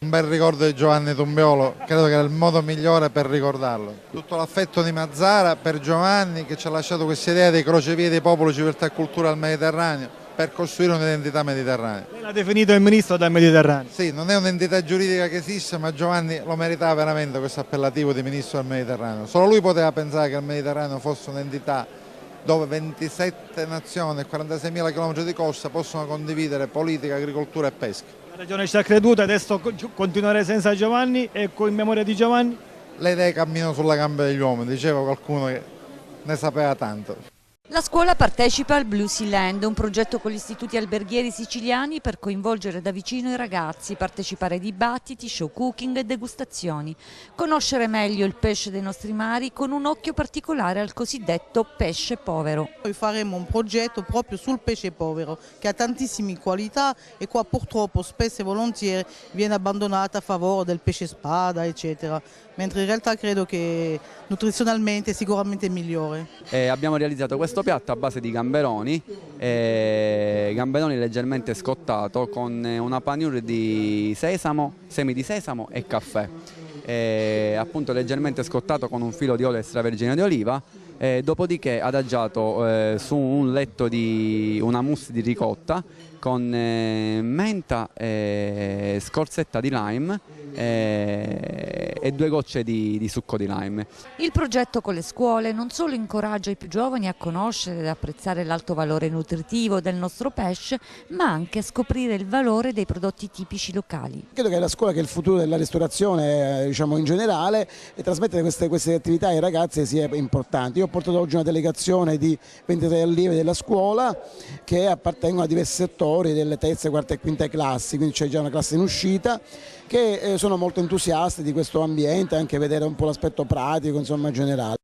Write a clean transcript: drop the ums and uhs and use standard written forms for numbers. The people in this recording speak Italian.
Un bel ricordo di Giovanni Tumbiolo, credo che era il modo migliore per ricordarlo. Tutto l'affetto di Mazzara per Giovanni, che ci ha lasciato questa idea dei crocevie dei popoli, civiltà e cultura al Mediterraneo per costruire un'identità mediterranea. Lei l'ha definito il ministro del Mediterraneo. Sì, non è un'entità giuridica che esiste, ma Giovanni lo meritava veramente questo appellativo di ministro del Mediterraneo. Solo lui poteva pensare che il Mediterraneo fosse un'entità dove 27 nazioni e 46.000 km di costa possono condividere politica, agricoltura e pesca. La regione ci ha creduto, adesso continuare senza Giovanni e in memoria di Giovanni? Le idee camminano sulla gamba degli uomini, diceva qualcuno che ne sapeva tanto. La scuola partecipa al Blue Sea Land, un progetto con gli istituti alberghieri siciliani per coinvolgere da vicino i ragazzi, partecipare a dibattiti, show cooking e degustazioni, conoscere meglio il pesce dei nostri mari con un occhio particolare al cosiddetto pesce povero. Noi faremo un progetto proprio sul pesce povero che ha tantissime qualità e qua purtroppo spesso e volentieri viene abbandonato a favore del pesce spada eccetera, mentre in realtà credo che nutrizionalmente è sicuramente migliore. Abbiamo realizzato questo piatto a base di gamberoni, gamberoni leggermente scottato con una panure di sesamo, semi di sesamo e caffè, appunto leggermente scottato con un filo di olio extravergine di oliva, dopodiché adagiato su un letto di una mousse di ricotta con menta, scorzetta di lime e 2 gocce di succo di lime. Il progetto con le scuole non solo incoraggia i più giovani a conoscere ed apprezzare l'alto valore nutritivo del nostro pesce, ma anche a scoprire il valore dei prodotti tipici locali. Credo che è la scuola che è il futuro della ristorazione, diciamo, in generale, e trasmettere queste attività ai ragazzi sia importante. Io ho portato oggi una delegazione di 23 allievi della scuola che appartengono a diversi settori delle terze, quarte e quinte classi, quindi c'è già una classe in uscita, che sono molto entusiasti di questo ambiente, anche vedere un po' l'aspetto pratico, insomma, generale.